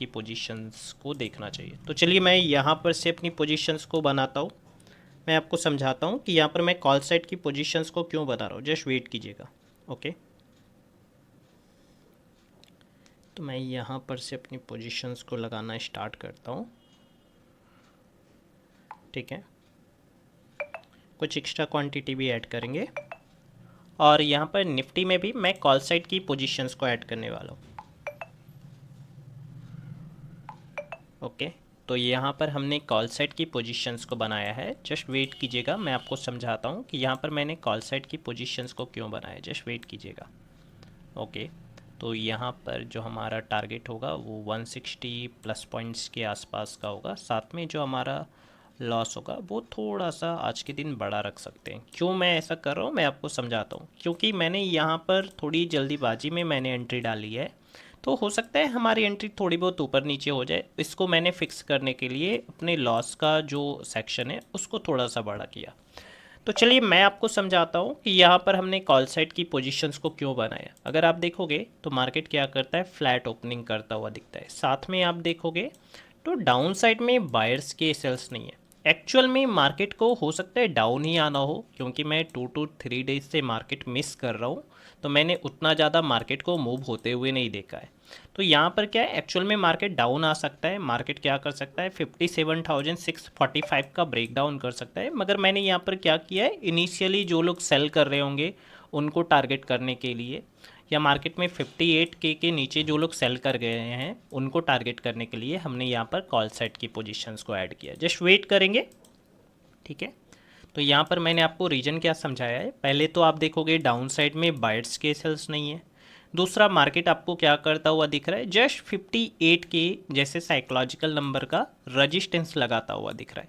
की पोजीशंस को देखना चाहिए। तो चलिए मैं यहाँ पर से अपनी पोजीशंस को बनाता हूँ। मैं आपको समझाता हूँ कि यहाँ पर मैं कॉल साइड की पोजीशंस को क्यों बता रहा हूँ। जस्ट वेट कीजिएगा। ओके, तो मैं यहाँ पर से अपनी पोजीशंस को लगाना स्टार्ट करता हूँ। ठीक है, कुछ एक्स्ट्रा क्वांटिटी भी ऐड करेंगे और यहाँ पर निफ्टी में भी मैं कॉल साइड की पोजीशंस को ऐड करने वाला हूँ। ओके, तो यहाँ पर हमने कॉल साइड की पोजीशंस को बनाया है। जस्ट वेट कीजिएगा, मैं आपको समझाता हूँ कि यहाँ पर मैंने कॉल साइड की पोजीशंस को क्यों बनाया। जस्ट वेट कीजिएगा। ओके, तो यहाँ पर जो हमारा टारगेट होगा वो 160 प्लस पॉइंट्स के आसपास का होगा। साथ में जो हमारा लॉस होगा वो थोड़ा सा आज के दिन बड़ा रख सकते हैं। क्यों मैं ऐसा कर रहा हूँ मैं आपको समझाता हूँ। क्योंकि मैंने यहाँ पर थोड़ी जल्दीबाजी में मैंने एंट्री डाली है, तो हो सकता है हमारी एंट्री थोड़ी बहुत ऊपर नीचे हो जाए। इसको मैंने फिक्स करने के लिए अपने लॉस का जो सेक्शन है उसको थोड़ा सा बड़ा किया। तो चलिए मैं आपको समझाता हूँ कि यहाँ पर हमने कॉल साइड की पोजीशंस को क्यों बनाया। अगर आप देखोगे तो मार्केट क्या करता है, फ्लैट ओपनिंग करता हुआ दिखता है। साथ में आप देखोगे तो डाउन साइड में बायर्स के सेल्स नहीं है। एक्चुअल में मार्केट को हो सकता है डाउन ही आना हो, क्योंकि मैं 2 to 3 डेज से मार्केट मिस कर रहा हूँ, तो मैंने उतना ज़्यादा मार्केट को मूव होते हुए नहीं देखा है। तो यहाँ पर क्या है, एक्चुअल में मार्केट डाउन आ सकता है। मार्केट क्या कर सकता है, 57,645 का ब्रेक डाउन कर सकता है। मगर मैंने यहाँ पर क्या किया है, इनिशियली जो लोग सेल कर रहे होंगे उनको टारगेट करने के लिए, या मार्केट में 58K के नीचे जो लोग सेल कर गए हैं उनको टारगेट करने के लिए हमने यहाँ पर कॉल साइड की पोजीशंस को ऐड किया। जस्ट वेट करेंगे। ठीक है, तो यहाँ पर मैंने आपको रीजन क्या समझाया है। पहले तो आप देखोगे डाउन साइड में बायर्स के सेल्स नहीं है। दूसरा, मार्केट आपको क्या करता हुआ दिख रहा है, जस्ट 58 के जैसे साइकोलॉजिकल नंबर का रजिस्टेंस लगाता हुआ दिख रहा है।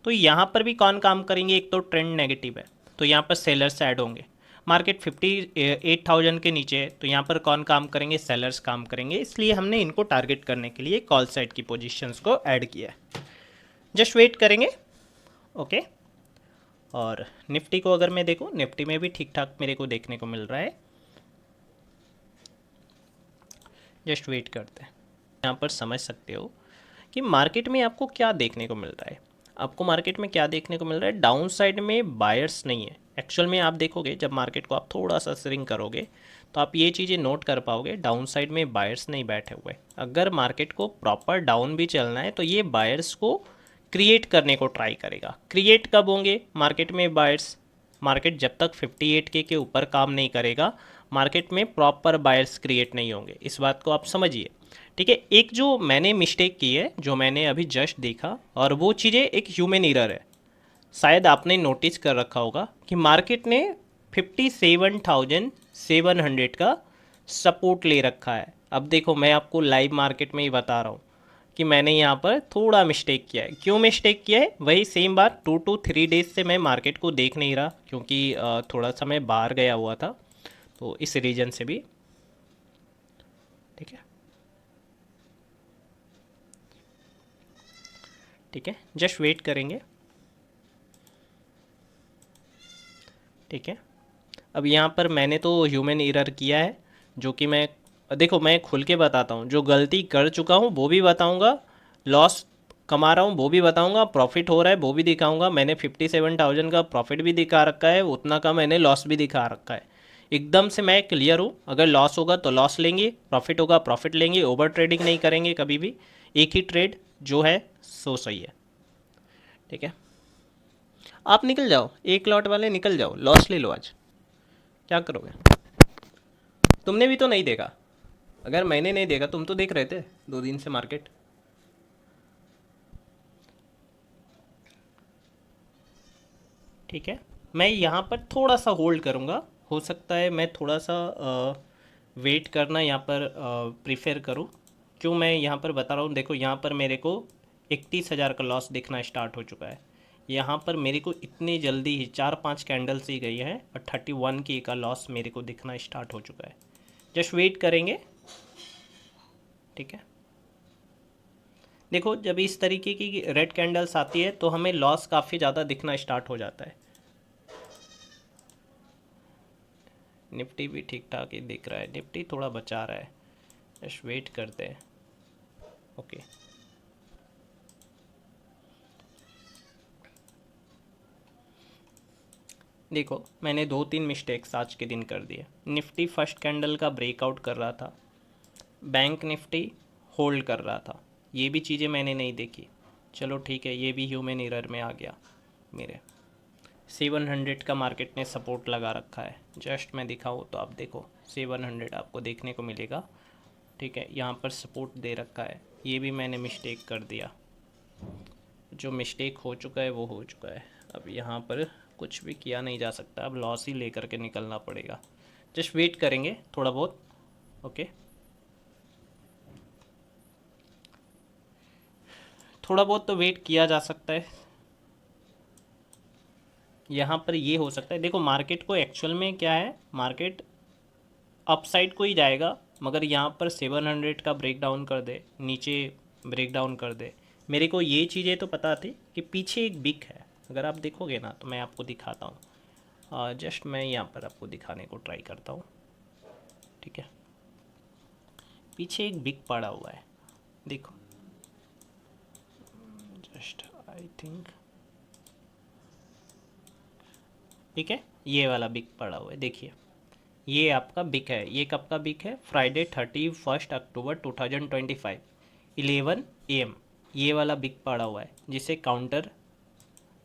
तो यहाँ पर भी कौन काम करेंगे, एक तो ट्रेंड नेगेटिव है तो यहाँ पर सेलर्स ऐड होंगे। मार्केट 58,000 के नीचे है तो यहाँ पर कौन काम करेंगे, सेलर्स काम करेंगे। इसलिए हमने इनको टारगेट करने के लिए कॉल साइड की पोजीशंस को ऐड किया है। जस्ट वेट करेंगे। ओके, और निफ्टी को अगर मैं देखूँ, निफ्टी में भी ठीक ठाक मेरे को देखने को मिल रहा है। जस्ट वेट करते हैं। यहाँ पर समझ सकते हो कि मार्केट में आपको क्या देखने को मिल रहा है। आपको मार्केट में क्या देखने को मिल रहा है, डाउन साइड में बायर्स नहीं है। एक्चुअल में आप देखोगे जब मार्केट को आप थोड़ा सा स्विंग करोगे तो आप ये चीज़ें नोट कर पाओगे, डाउन साइड में बायर्स नहीं बैठे हुए। अगर मार्केट को प्रॉपर डाउन भी चलना है तो ये बायर्स को क्रिएट करने को ट्राई करेगा। क्रिएट कब होंगे मार्केट में बायर्स, मार्केट जब तक 58K के ऊपर काम नहीं करेगा मार्केट में प्रॉपर बायर्स क्रिएट नहीं होंगे। इस बात को आप समझिए। ठीक है, एक जो मैंने मिस्टेक की है, जो मैंने अभी जस्ट देखा, और वो चीज़ें एक ह्यूमन एरर है। शायद आपने नोटिस कर रखा होगा कि मार्केट ने 57,700 का सपोर्ट ले रखा है। अब देखो मैं आपको लाइव मार्केट में ही बता रहा हूँ कि मैंने यहाँ पर थोड़ा मिस्टेक किया है। क्यों मिस्टेक किया है, वही सेम बात, 2 to 3 डेज से मैं मार्केट को देख नहीं रहा, क्योंकि थोड़ा सा मैं बाहर गया हुआ था, तो इस रीजन से भी। ठीक है, ठीक है, जस्ट वेट करेंगे। ठीक है, अब यहाँ पर मैंने तो ह्यूमन एरर किया है, जो कि मैं, देखो मैं खुल के बताता हूँ, जो गलती कर चुका हूँ वो भी बताऊँगा, लॉस कमा रहा हूँ वो भी बताऊँगा, प्रॉफिट हो रहा है वो भी दिखाऊँगा। मैंने 57,000 का प्रॉफिट भी दिखा रखा है, उतना का मैंने लॉस भी दिखा रखा है। एकदम से मैं क्लियर हूँ, अगर लॉस होगा तो लॉस लेंगे, प्रॉफिट होगा प्रॉफिट लेंगे। ओवर ट्रेडिंग नहीं करेंगे कभी भी, एक ही ट्रेड जो है सो सही है। ठीक है, आप निकल जाओ, एक लॉट वाले निकल जाओ, लॉस ले लो आज। क्या करोगे, तुमने भी तो नहीं देखा। अगर मैंने नहीं देखा, तुम तो देख रहे थे 2 दिन से मार्केट। ठीक है, मैं यहाँ पर थोड़ा सा होल्ड करूँगा। हो सकता है मैं थोड़ा सा वेट करना यहाँ पर प्रीफर करूँ। क्यों मैं यहाँ पर बता रहा हूँ, देखो यहाँ पर मेरे को 31,000 का लॉस दिखना स्टार्ट हो चुका है। यहाँ पर मेरे को इतनी जल्दी ही 4-5 कैंडल्स ही गई हैं और 31K का लॉस मेरे को दिखना स्टार्ट हो चुका है। जस्ट वेट करेंगे। ठीक है, देखो जब इस तरीके की रेड कैंडल्स आती है तो हमें लॉस काफ़ी ज़्यादा दिखना स्टार्ट हो जाता है। निफ्टी भी ठीक ठाक ही दिख रहा है, निफ्टी थोड़ा बचा रहा है। जस्ट वेट करते हैं। ओके। देखो मैंने 2-3 मिस्टेक्स आज के दिन कर दिए। निफ्टी फर्स्ट कैंडल का ब्रेकआउट कर रहा था, बैंक निफ्टी होल्ड कर रहा था, ये भी चीज़ें मैंने नहीं देखी। चलो ठीक है, ये भी ह्यूमन एरर में आ गया मेरे। 700 का मार्केट ने सपोर्ट लगा रखा है, जस्ट मैं दिखाऊँ तो आप देखो 700 आपको देखने को मिलेगा। ठीक है, यहाँ पर सपोर्ट दे रखा है, ये भी मैंने मिस्टेक कर दिया। जो मिस्टेक हो चुका है वो हो चुका है, अब यहाँ पर कुछ भी किया नहीं जा सकता, अब लॉस ही लेकर के निकलना पड़ेगा। जस्ट वेट करेंगे थोड़ा बहुत। ओके, थोड़ा बहुत तो वेट किया जा सकता है। यहाँ पर ये हो सकता है, देखो मार्केट को एक्चुअल में क्या है, मार्केट अपसाइड को ही जाएगा, मगर यहाँ पर 700 का ब्रेक डाउन कर दे, नीचे ब्रेक डाउन कर दे। मेरे को ये चीज़ें तो पता थी कि पीछे एक बिग है, अगर आप देखोगे ना तो मैं आपको दिखाता हूँ। जस्ट मैं यहाँ पर आपको दिखाने को ट्राई करता हूँ। ठीक है, पीछे एक बिग पड़ा हुआ है, देखो जस्ट आई थिंक, ठीक है, ये वाला बिग पड़ा हुआ है, देखिए ये आपका बिक है। ये कब का बिक है, फ्राइडे 31 अक्टूबर 2025 11 AM, ये वाला बिक पड़ा हुआ है जिसे काउंटर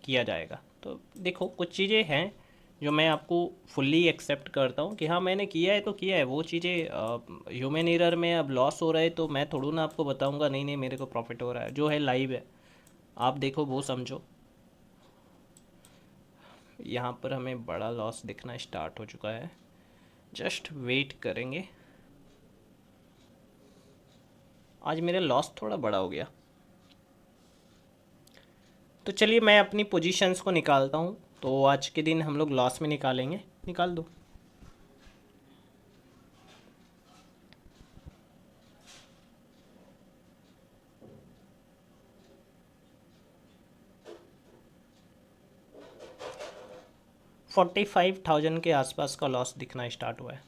किया जाएगा। तो देखो कुछ चीज़ें हैं जो मैं आपको फुल्ली एक्सेप्ट करता हूँ कि हाँ मैंने किया है तो किया है, वो चीज़ें ह्यूमन एरर में अब लॉस हो रहा है तो मैं थोड़ा ना आपको बताऊँगा नहीं नहीं मेरे को प्रॉफिट हो रहा है, जो है लाइव है, आप देखो वो समझो। यहाँ पर हमें बड़ा लॉस दिखना स्टार्ट हो चुका है, जस्ट वेट करेंगे। आज मेरा लॉस थोड़ा बड़ा हो गया, तो चलिए मैं अपनी पोजीशंस को निकालता हूँ। तो आज के दिन हम लोग लॉस में निकालेंगे, निकाल दो। $45,000 के आसपास का लॉस दिखना स्टार्ट हुआ है।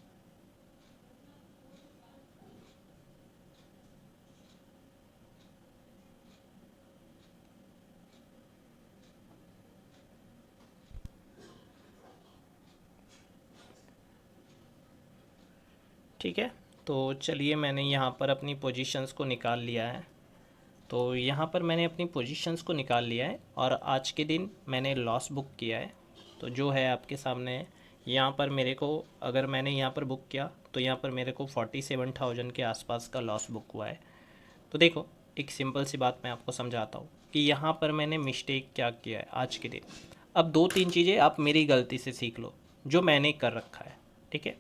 ठीक है, तो चलिए मैंने यहाँ पर अपनी पोजीशंस को निकाल लिया है। तो यहाँ पर मैंने अपनी पोजीशंस को निकाल लिया है और आज के दिन मैंने लॉस बुक किया है। तो जो है आपके सामने है, यहाँ पर मेरे को, अगर मैंने यहाँ पर बुक किया तो यहाँ पर मेरे को 47,000 के आसपास का लॉस बुक हुआ है। तो देखो एक सिंपल सी बात मैं आपको समझाता हूँ कि यहाँ पर मैंने मिस्टेक क्या किया है आज के दिन। अब 2-3 चीज़ें आप मेरी गलती से सीख लो जो मैंने कर रखा है, ठीक है,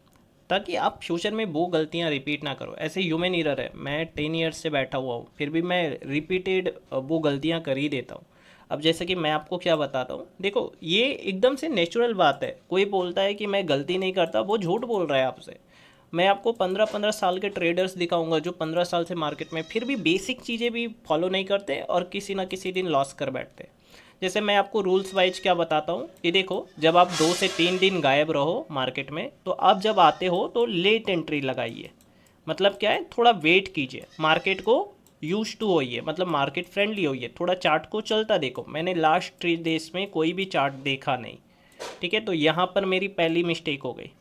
ताकि आप फ्यूचर में वो गलतियाँ रिपीट ना करो। ऐसे ह्यूमन एरर है, मैं 10 ईयर्स से बैठा हुआ हूँ फिर भी मैं रिपीटेड वो गलतियाँ कर ही देता हूँ। अब जैसे कि मैं आपको क्या बताता हूँ, देखो ये एकदम से नेचुरल बात है। कोई बोलता है कि मैं गलती नहीं करता, वो झूठ बोल रहा है आपसे। मैं आपको 15-15 साल के ट्रेडर्स दिखाऊंगा जो 15 साल से मार्केट में फिर भी बेसिक चीज़ें भी फॉलो नहीं करते और किसी ना किसी दिन लॉस कर बैठते। जैसे मैं आपको रूल्स वाइज क्या बताता हूँ कि देखो जब आप 2 से 3 दिन गायब रहो मार्केट में, तो आप जब आते हो तो लेट एंट्री लगाइए। मतलब क्या है, थोड़ा वेट कीजिए, मार्केट को यूज टू होइए, मतलब मार्केट फ्रेंडली होइए, थोड़ा चार्ट को चलता देखो। मैंने लास्ट 3 डेज में कोई भी चार्ट देखा नहीं, ठीक है। तो यहाँ पर मेरी पहली मिस्टेक हो गई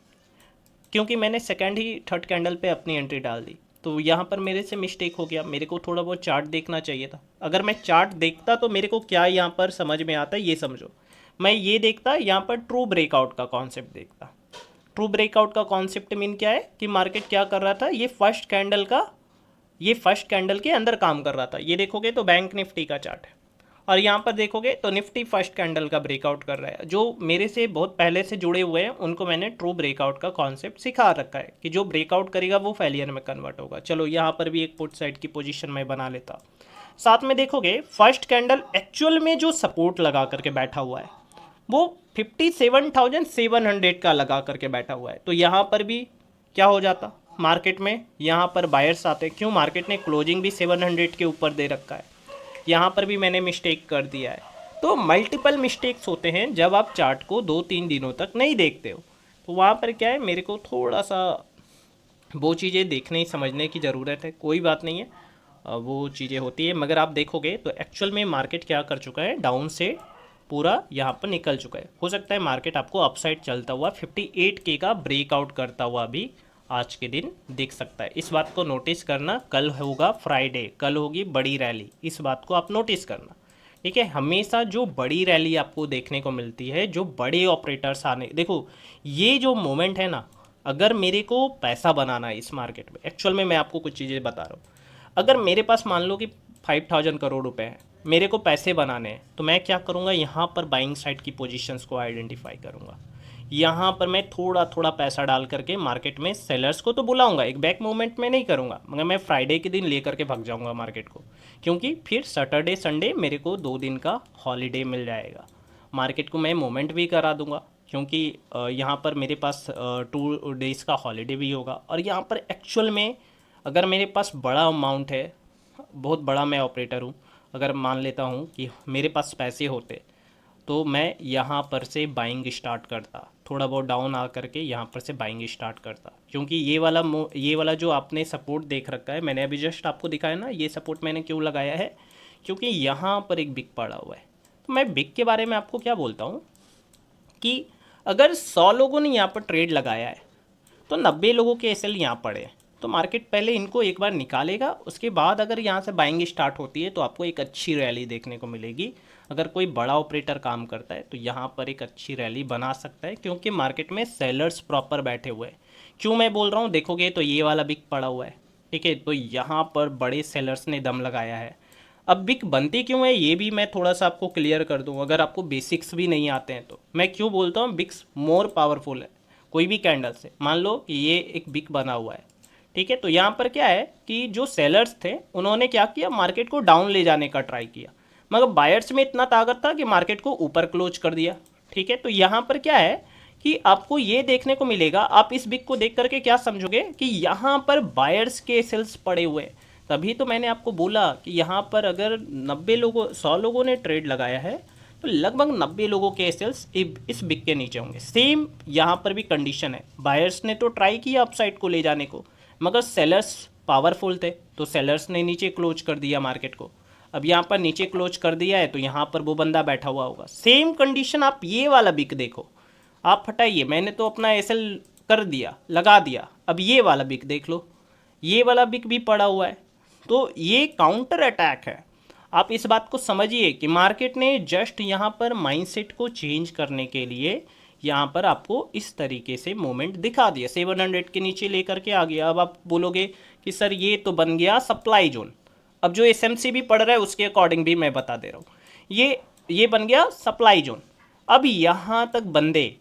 क्योंकि मैंने सेकंड ही थर्ड कैंडल पे अपनी एंट्री डाल दी। तो यहाँ पर मेरे से मिस्टेक हो गया, मेरे को थोड़ा बहुत चार्ट देखना चाहिए था। अगर मैं चार्ट देखता तो मेरे को क्या यहाँ पर समझ में आता है ये समझो। मैं ये देखता, यहाँ पर ट्रू ब्रेकआउट का कॉन्सेप्ट देखता। ट्रू ब्रेकआउट का कॉन्सेप्ट मीन क्या है कि मार्केट क्या कर रहा था, ये फर्स्ट कैंडल के अंदर काम कर रहा था। ये देखोगे तो बैंक निफ्टी का चार्ट है, और यहाँ पर देखोगे तो निफ्टी फर्स्ट कैंडल का ब्रेकआउट कर रहा है। जो मेरे से बहुत पहले से जुड़े हुए हैं उनको मैंने ट्रू ब्रेकआउट का कॉन्सेप्ट सिखा रखा है कि जो ब्रेकआउट करेगा वो फेलियर में कन्वर्ट होगा। चलो यहाँ पर भी एक पुट साइड की पोजीशन मैं बना लेता। साथ में देखोगे फर्स्ट कैंडल एक्चुअल में जो सपोर्ट लगा करके बैठा हुआ है वो 57,700 का लगा करके बैठा हुआ है। तो यहाँ पर भी क्या हो जाता, मार्केट में यहाँ पर बायर्स आते, क्यों, मार्केट ने क्लोजिंग भी 700 के ऊपर दे रखा है। यहाँ पर भी मैंने मिस्टेक कर दिया है। तो मल्टीपल मिस्टेक्स होते हैं जब आप चार्ट को 2-3 दिनों तक नहीं देखते हो। तो वहाँ पर क्या है, मेरे को थोड़ा सा वो चीज़ें देखने समझने की ज़रूरत है। कोई बात नहीं है, वो चीज़ें होती है, मगर आप देखोगे तो एक्चुअल में मार्केट क्या कर चुका है, डाउन से पूरा यहाँ पर निकल चुका है। हो सकता है मार्केट आपको अपसाइड चलता हुआ 58K का ब्रेकआउट करता हुआ भी आज के दिन दिख सकता है। इस बात को नोटिस करना, कल होगा फ्राइडे, कल होगी बड़ी रैली, इस बात को आप नोटिस करना। ठीक है, हमेशा जो बड़ी रैली आपको देखने को मिलती है, जो बड़े ऑपरेटर्स आने, देखो ये जो मोमेंट है ना, अगर मेरे को पैसा बनाना है इस मार्केट में, एक्चुअल में मैं आपको कुछ चीज़ें बता रहा हूँ, अगर मेरे पास मान लो कि 5000 करोड़ रुपए हैं, मेरे को पैसे बनाने हैं, तो मैं क्या करूँगा, यहाँ पर बाइंग साइड की पोजीशंस को आइडेंटिफाई करूँगा। यहाँ पर मैं थोड़ा थोड़ा पैसा डाल करके मार्केट में सेलर्स को तो बुलाऊंगा, एक बैक मूवमेंट में नहीं करूँगा, मगर मैं फ्राइडे के दिन ले करके भाग जाऊँगा मार्केट को, क्योंकि फिर सैटरडे संडे मेरे को 2 दिन का हॉलीडे मिल जाएगा। मार्केट को मैं मूवमेंट भी करा दूंगा, क्योंकि यहाँ पर मेरे पास 2 डेज़ का हॉलीडे भी होगा। और यहाँ पर एक्चुअल में अगर मेरे पास बड़ा अमाउंट है, बहुत बड़ा मैं ऑपरेटर हूँ, अगर मान लेता हूँ कि मेरे पास पैसे होते तो मैं यहाँ पर से बाइंग स्टार्ट करता, थोड़ा बहुत डाउन आ करके यहाँ पर से बाइंग स्टार्ट करता, क्योंकि ये वाला जो आपने सपोर्ट देख रखा है, मैंने अभी जस्ट आपको दिखाया ना, ये सपोर्ट मैंने क्यों लगाया है, क्योंकि यहाँ पर एक बिग पड़ा हुआ है। तो मैं बिग के बारे में आपको क्या बोलता हूँ कि अगर 100 लोगों ने यहाँ पर ट्रेड लगाया है तो 90 लोगों के एसएल यहाँ पड़े हैं, तो मार्केट पहले इनको एक बार निकालेगा, उसके बाद अगर यहाँ से बाइंग स्टार्ट होती है तो आपको एक अच्छी रैली देखने को मिलेगी। अगर कोई बड़ा ऑपरेटर काम करता है तो यहाँ पर एक अच्छी रैली बना सकता है, क्योंकि मार्केट में सेलर्स प्रॉपर बैठे हुए हैं। क्यों मैं बोल रहा हूँ, देखोगे तो ये वाला बिक पड़ा हुआ है, ठीक है, तो यहाँ पर बड़े सेलर्स ने दम लगाया है। अब बिक बनती क्यों है ये भी मैं थोड़ा सा आपको क्लियर कर दूँ, अगर आपको बेसिक्स भी नहीं आते हैं तो। मैं क्यों बोलता हूँ बिक्स मोर पावरफुल है कोई भी कैंडल से। मान लो कि ये एक बिक बना हुआ है, ठीक है, तो यहाँ पर क्या है कि जो सेलर्स थे उन्होंने क्या किया, मार्केट को डाउन ले जाने का ट्राई किया, मगर बायर्स में इतना ताकत था कि मार्केट को ऊपर क्लोज कर दिया। ठीक है, तो यहाँ पर क्या है कि आपको ये देखने को मिलेगा, आप इस बिक को देख करके क्या समझोगे कि यहाँ पर बायर्स के सेल्स पड़े हुए हैं। तभी तो मैंने आपको बोला कि यहाँ पर अगर 100 लोगों ने ट्रेड लगाया है तो लगभग 90 लोगों के सेल्स इस बिक के नीचे होंगे। सेम यहाँ पर भी कंडीशन है, बायर्स ने तो ट्राई किया अपसाइड को ले जाने को, मगर सेलर्स पावरफुल थे तो सेलर्स ने नीचे क्लोज कर दिया मार्केट को। अब यहाँ पर नीचे क्लोज कर दिया है तो यहाँ पर वो बंदा बैठा हुआ होगा। सेम कंडीशन आप ये वाला बिक देखो, आप हटाइए, मैंने तो अपना एसएल कर दिया, लगा दिया, अब ये वाला बिक देख लो, ये वाला बिक भी पड़ा हुआ है। तो ये काउंटर अटैक है। आप इस बात को समझिए कि मार्केट ने जस्ट यहाँ पर माइंडसेट को चेंज करने के लिए यहाँ पर आपको इस तरीके से मोमेंट दिखा दिया, 700 के नीचे लेकर के आ गया। अब आप बोलोगे कि सर ये तो बन गया सप्लाई जोन। अब जो एसएमसी भी पढ़ रहा है उसके अकॉर्डिंग भी मैं बता दे रहा हूँ, ये बन गया सप्लाई जोन। अब यहाँ तक बंदे,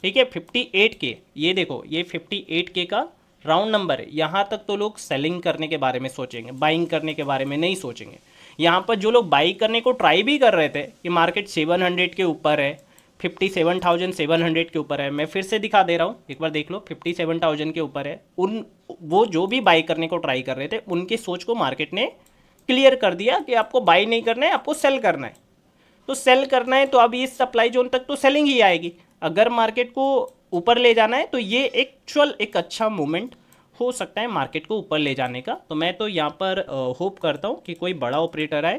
ठीक है, 58K, ये देखो ये 58K का राउंड नंबर है, यहाँ तक तो लोग सेलिंग करने के बारे में सोचेंगे, बाइंग करने के बारे में नहीं सोचेंगे। यहाँ पर जो लोग बाई करने को ट्राई भी कर रहे थे कि मार्केट 700 के ऊपर है, 57,700 के ऊपर है, मैं फिर से दिखा दे रहा हूँ, एक बार देख लो, 57,000 के ऊपर है। वो जो भी बाई करने को ट्राई कर रहे थे उनकी सोच को मार्केट ने क्लियर कर दिया कि आपको बाई नहीं करना है, आपको सेल करना है। तो सेल करना है तो अभी इस सप्लाई जोन तक तो सेलिंग ही आएगी। अगर मार्केट को ऊपर ले जाना है तो ये एक्चुअल एक अच्छा मूवमेंट हो सकता है मार्केट को ऊपर ले जाने का। तो मैं तो यहाँ पर होप करता हूँ कि कोई बड़ा ऑपरेटर आए